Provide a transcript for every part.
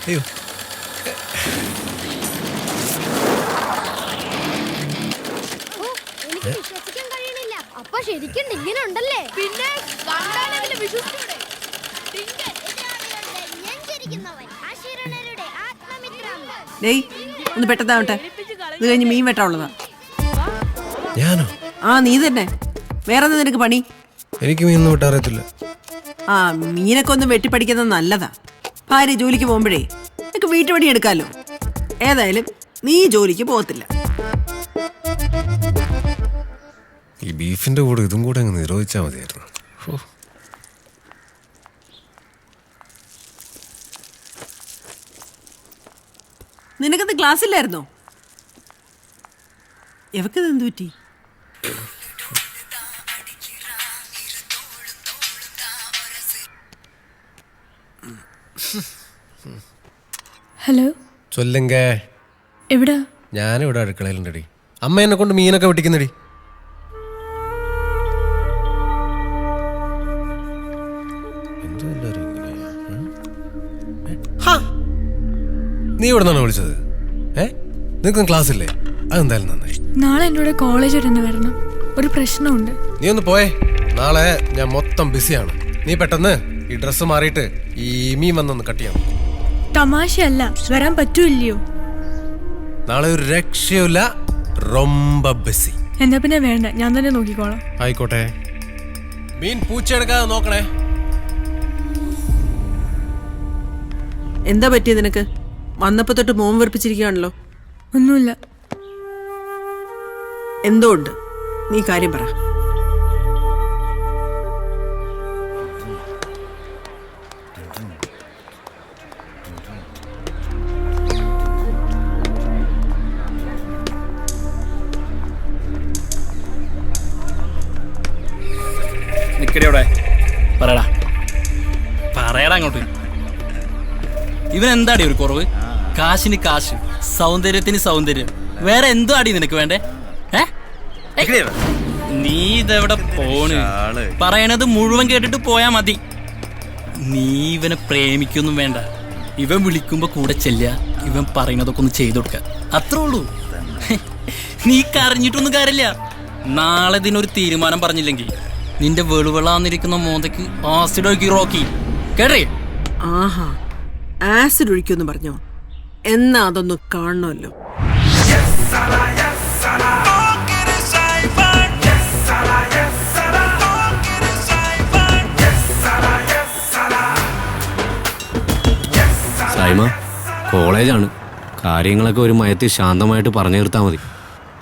അയ്യോ എനിക്ക് വിശ്വസിക്കാൻ കഴിയണില്ല. അപ്പൊ ശരിക്കും ഇങ്ങനെ ഉണ്ടല്ലേ? പിന്നെ വിശ്വസിച്ചൂടെ? ഒന്ന് പെട്ടെന്നാവട്ടെ. ഇത് കഴിഞ്ഞ് മീൻ വെട്ടാനുള്ളതാ. ഞാനോ? ആ നീ തന്നെ. വേറെ എന്താ നിനക്ക് പണി? എനിക്ക് മീനൊന്നും വെട്ടാറിയത്തില്ല. ആ മീനൊക്കെ ഒന്ന് വെട്ടിപ്പടിക്കുന്നത് നല്ലതാ. ഭാര്യ ജോലിക്ക് പോകുമ്പോഴേ നിനക്ക് വീട്ടുപണി എടുക്കാമല്ലോ. ഏതായാലും നീ ജോലിക്ക് പോകത്തില്ല. ഈ ബീഫിന്റെ കൂടെ ഇതും കൂടെ അങ്ങ് നിരോധിച്ചാൽ മതിയായിരുന്നു. നിനക്കത് ക്ലാസ് ഇല്ലായിരുന്നോ? എവക്കത് എന്ത് പറ്റി? ഹലോ ചൊല്ലുങ്ക. എവിടാ? ഞാനിവിടെ അടുക്കളയിലുണ്ടടി. അമ്മ എന്നെ കൊണ്ട് മീനൊക്കെ വെട്ടിക്കുന്നടി. നീ ഇവിടെ നിന്നാണ് വിളിച്ചത്? നിനക്കും ക്ലാസ് ഇല്ലേ? അതെന്തായാലും നന്നായി. നാളെ എൻ്റെ കൂടെ കോളേജ് വരെ ഒന്ന് വരണം. ഒരു പ്രശ്നമുണ്ട്. നീ ഒന്ന് പോയേ. നാളെ ഞാൻ മൊത്തം ബിസിയാണ്. നീ പെട്ടെന്ന് ഈ ഡ്രസ്സ് മാറിയിട്ട് ഈ മീൻ വന്നൊന്ന് കട്ട് ചെയ്യണം. തമാശയല്ല, വരാൻ പറ്റൂല്ലയോ? നാളെ ഒരു രക്ഷയില്ല. റൊമ്പ ബിസി. എന്നാ പിന്നെ വേണ്ട, ഞാൻ തന്നെ നോക്കിക്കോളാം. ആയിക്കോട്ടെ. മീൻ പൂച്ചെടുക്കാതെ നോക്കണേ. എന്താ പറ്റിയത് നിനക്ക്? വന്നപ്പോ തൊട്ട് മോൻ വെറുപ്പിച്ചിരിക്കുകയാണല്ലോ. ഒന്നുമില്ല. എന്തോ ഉണ്ട്, നീ കാര്യം പറ. നിക്കടെ പറയടാ പറയടാ അങ്ങോട്ട്. ഇവൻ എന്താടി ഒരു കുറവ്? കാശിന് കാശ്, സൗന്ദര്യത്തിന് സൗന്ദര്യം. വേറെ എന്തോ അടി നിനക്ക് വേണ്ടേ? നീ ഇതെവിടെ പോണ്? പറയണത് മുഴുവൻ കേട്ടിട്ട് പോയാ മതി. നീ ഇവനെ പ്രേമിക്കൊന്നും വേണ്ട. ഇവൻ വിളിക്കുമ്പോ കൂടെ ചെല്ലുക, ഇവൻ പറയുന്നതൊക്കെ ഒന്ന് ചെയ്തു കൊടുക്ക, അത്രേ ഉള്ളൂ. നീ കരഞ്ഞിട്ടൊന്നും കാര്യമില്ല. നാളെ ഇതിനൊരു തീരുമാനം പറഞ്ഞില്ലെങ്കിൽ നിന്റെ വെളുവിളാന്നിരിക്കുന്ന മോന്തയ്ക്ക് ആസിഡ് ഒഴുക്കി റോക്കി കേട്ടേ. ആഹാ, ആസിഡ് ഒഴിക്കുമെന്ന് പറഞ്ഞോ? എന്നാ അതൊന്ന് കാണണമല്ലോ. സൈമ, കോളേജാണ്. കാര്യങ്ങളൊക്കെ ഒരു മയത്തിൽ ശാന്തമായിട്ട് പറഞ്ഞു തീർത്താൽ മതി.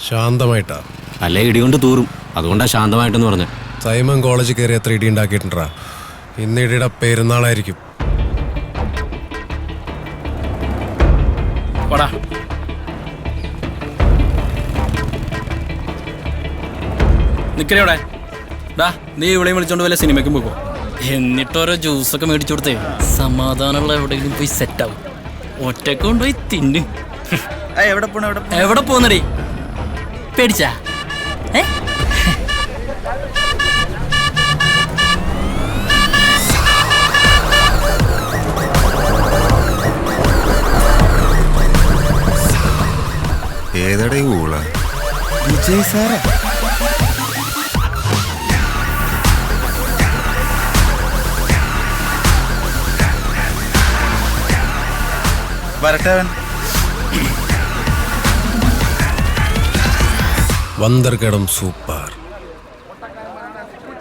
ശാന്തമായിട്ടാ? അല്ലേ ഇടികൊണ്ട് തൂറും. അതുകൊണ്ടാ ശാന്തമായിട്ടെന്ന് പറഞ്ഞ. സൈമൻ കോളേജിൽ കയറി എത്ര ഇടി ഉണ്ടാക്കിയിട്ടുണ്ടാ? ഇന്ന് ഇടിയുടെ പെരുന്നാളായിരിക്കും. നിക്കടെ നീ ഇവിടെയും വിളിച്ചോണ്ട് വല്ല സിനിമയ്ക്കും പോകോ. എന്നിട്ടോരോ ജ്യൂസൊക്കെ മേടിച്ചു കൊടുത്തേ സമാധാനമുള്ള എവിടെയെങ്കിലും പോയി സെറ്റാവും. ഒറ്റക്ക് കൊണ്ടുപോയി തിന്നു. എവിടെ പോന്നടി? പേടിച്ചാ? ഏതടേ ഊള? വിജയ് സാറാ? വരട്ടവൻ വന്തർകടം സൂപ്പർ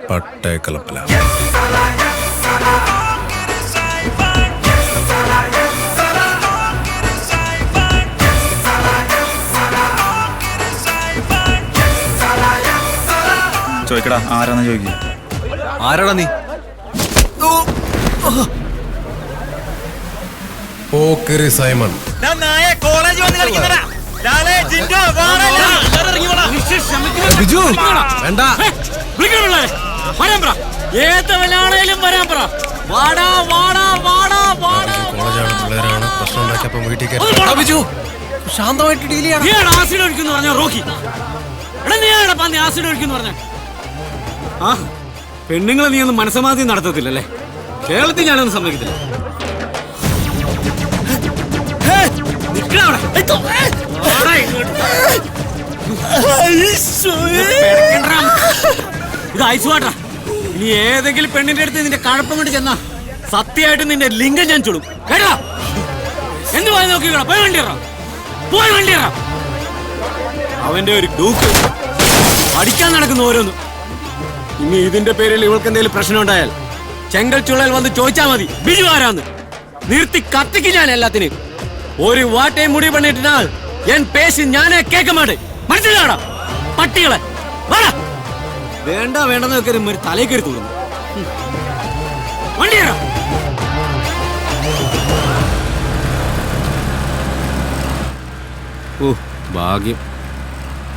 പട്ടേക്കലപ്പല. ചോദിക്കടാ, ആരാന്ന് ചോദിക്കുക. ആരാടാ നീ? പോക്കറി സൈമൺ. ബിജു വേണ്ട. കോളേജാണ്, പിള്ളേരാണ്, പ്രശ്നം ഉണ്ടാക്കിയപ്പോ വീട്ടിൽ കയറി. ബിജു ശാന്തമായിട്ട് ഡീൽ ചെയ്യണം. ആസിഡ് ഒഴിക്കുന്നു പറഞ്ഞ റോക്കി. ആസിഡ് ഒഴിക്കുന്നു പറഞ്ഞ ആ പെണ്ണുങ്ങളെ നീ ഒന്നും മനസ്സമാധി നടത്തത്തില്ലല്ലേ? കേരളത്തിൽ ഞാനൊന്നും സമ്മതിക്കത്തില്ല. നിക്കടാ അവിടെ. വാടാ ഇങ്ങോട്ട്. പെടക്കണ്ടാ. ഇത് ഐസ് വാട്ടറാ. ഇനി ഏതെങ്കിലും പെണ്ണിന്റെ അടുത്ത് നിന്റെ കഴപ്പം കൊണ്ട് ചെന്നാ സത്യമായിട്ട് നിന്റെ ലിംഗം ഞാൻ ചുടും. കേട്ടോ? എന്ത് പോയി നോക്കിക്കോ. പോയി വണ്ടിയറാ. പോയി വണ്ടിയറാ. അവന്റെ ഒരു ഡൂക്ക് പഠിക്കാൻ നടക്കുന്ന ഓരോന്നും. ഇനി ഇതിന്റെ പേരിൽ ഇവൾക്ക് എന്തെങ്കിലും പ്രശ്നം ഉണ്ടായാൽ ചെങ്കൽ ചുള്ളൽ വന്ന് ചോദിച്ചാ മതി ബിജു ആരാന്ന്. നിർത്തി കത്തിക്ക് ഞാൻ എല്ലാത്തിനും. ഒരു വാട്ടയും മുടി പണിയിട്ടാൽ എൻ പേശി ഞാനേ കേൾക്ക മാട്ടേ. മനസ്സിലാടാ പട്ടികളെ. വേണ്ട വേണ്ടെന്ന് വെക്കരുത്. ഒരു തലയിൽ കയറി തോന്നുന്നു. വണ്ടിയറാ. ഓ ഭാഗ്യം,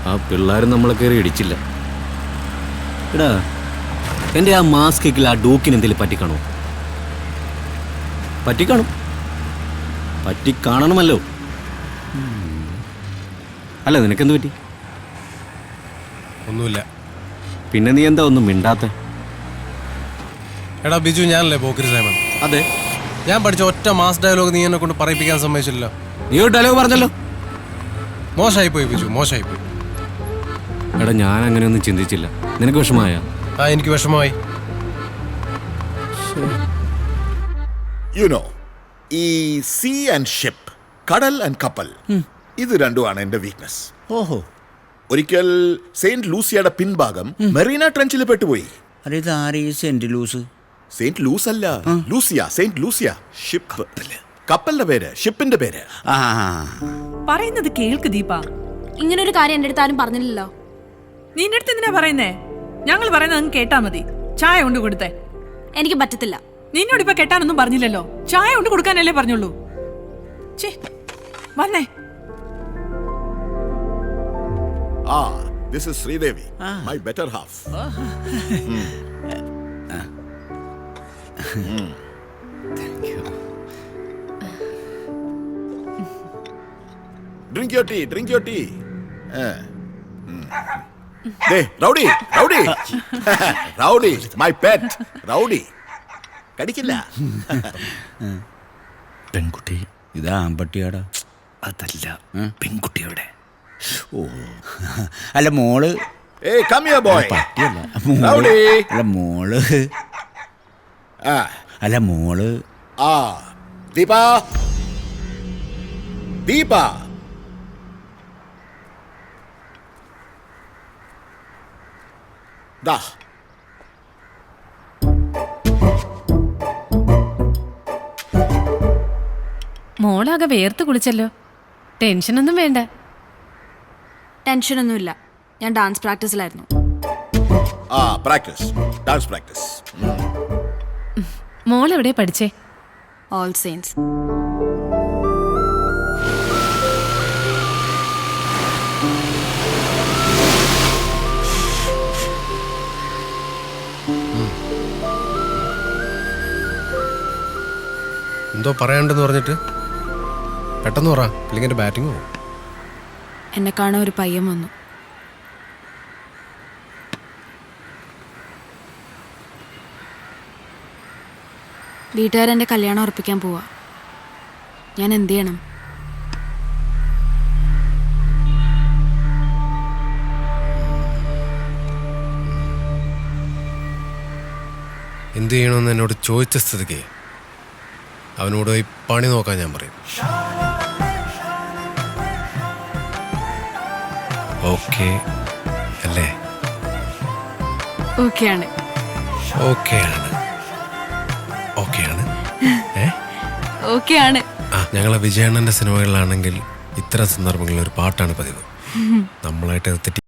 ആ പിള്ളേരും നമ്മളെ കയറി ഇടിച്ചില്ല. എടാ, എൻ്റെ ആ മാസ്ക് കേക്കിൽ ആ ഡൂക്കിന് എന്തെങ്കിലും പറ്റിക്കാണോ? പറ്റിക്കാണും, പറ്റിക്കാണണമല്ലോ. അല്ല, നിനക്കെന്ത് പറ്റി? ഒന്നുമില്ല. പിന്നെ നീ എന്താ ഒന്നും മിണ്ടാത്ത? എടാ ബിജു, ഞാനല്ലേ പോക്കിരി സൈമൺ. അതെ, ഞാൻ പഠിച്ച ഒറ്റ മാസ് ഡയലോഗ് നീ എന്നെ കൊണ്ട് പറയിപ്പിക്കാൻ സമ്മതിച്ചില്ലല്ലോ. നീ ഒരു ഡയലോഗ് പറഞ്ഞല്ലോ. മോശമായിപ്പോയി ബിജു, മോശമായിപ്പോയി. എടാ, ഞാൻ അങ്ങനെയൊന്നും ചിന്തിച്ചില്ല. നിനക്ക് വിഷമായ? ആ, എനിക്ക് വിഷമമായി. യുനോ, ഈ സീ ആൻഡ് ഷിപ്പ്, കടൽ ആൻഡ് കപ്പൽ, ഇത് രണ്ടുമാണ് എന്റെ വീക്ക്നെസ്. ഓഹോ. ഒരിക്കൽ സെയിന്റ് ലൂസിയയുടെ പിൻഭാഗം മെറീന ട്രെഞ്ചിൽ പെട്ടുപോയി. ഇത് ആര് ഈ സെന്റ് ലൂസ്? സെയിന്റ് ലൂസ് അല്ല, ലൂസിയ, സെയിന്റ് ലൂസിയ. ഷിപ്പ്, കപ്പലിന്റെ പേര്, ഷിപ്പിന്റെ പേര്. പറയുന്നത് കേൾക്ക് ദീപ. ഇങ്ങനൊരു കാര്യം എന്റെ അടുത്ത് ആരും പറഞ്ഞില്ലല്ലോ. നിന്റെ അടുത്ത് എന്തിനാ പറയുന്നേ? ഞങ്ങൾ പറയുന്നത് അങ്ങ് കേട്ടാ മതി. ചായ കൊണ്ട് കൊടുത്തേ. എനിക്ക് പറ്റത്തില്ല. നിന്നോട് ഇപ്പൊ കെട്ടാനൊന്നും പറഞ്ഞില്ലല്ലോ. ചായ കൊണ്ട് കൊടുക്കാനല്ലേ പറഞ്ഞുള്ളൂ. വന്നേ. This is Sridevi, my better half. Thank you. Drink your tea, drink your tea. Hey, Rowdy, Rowdy. Rowdy, my pet. Rowdy. കടിക്കില്ല. പെൺകുട്ടി. ഇത് ആൺപട്ടിയാടാ. അതല്ല, പെൺകുട്ടിയുടെ. ഓ, അല്ല മോള്. Hey, come here boy. പട്ടിയല്ല. Rowdy. അല്ല മോള്. അല്ല മോള്. ദീപ, ദീപ. ദാ. മോളാകെ വേർത്ത് കുളിച്ചല്ലോ. ടെൻഷനൊന്നും വേണ്ട. ടെൻഷനൊന്നുമില്ല. ഞാൻ ഡാൻസ് പ്രാക്ടീസിലായിരുന്നു. Practice, dance practice. മോൾ എവിടെ പഠിച്ചേ? All Saints. എന്തോ പറയാണ്ടെന്ന് പറഞ്ഞിട്ട് പെട്ടെന്ന് പറ, അല്ലെങ്കിൽ എൻ്റെ ബാറ്റിംഗ് പോകും. എന്നെ കാണാൻ ഒരു പയ്യൻ വന്നു. വീട്ടുകാരെൻ്റെ കല്യാണം ഉറപ്പിക്കാൻ പോവാ. ഞാൻ എന്ത് ചെയ്യണം? എന്ത് ചെയ്യണമെന്ന് എന്നോട് ചോദിച്ച സ്ഥിതിക്ക് അവനോട് പോയി പണി നോക്കാൻ ഞാൻ പറയും. ഓക്കെ അല്ലേ? ഓക്കെയാണ്. ഓക്കെയാണ്. ഓക്കെയാണ്. ഓക്കെയാണ്. ഞങ്ങളെ വിജയണ്ണന്റെ സിനിമകളിലാണെങ്കിൽ ഇത്തരം സന്ദർഭങ്ങളിൽ ഒരു പാട്ടാണ് പതിവ്. നമ്മളായിട്ട് തെറ്റി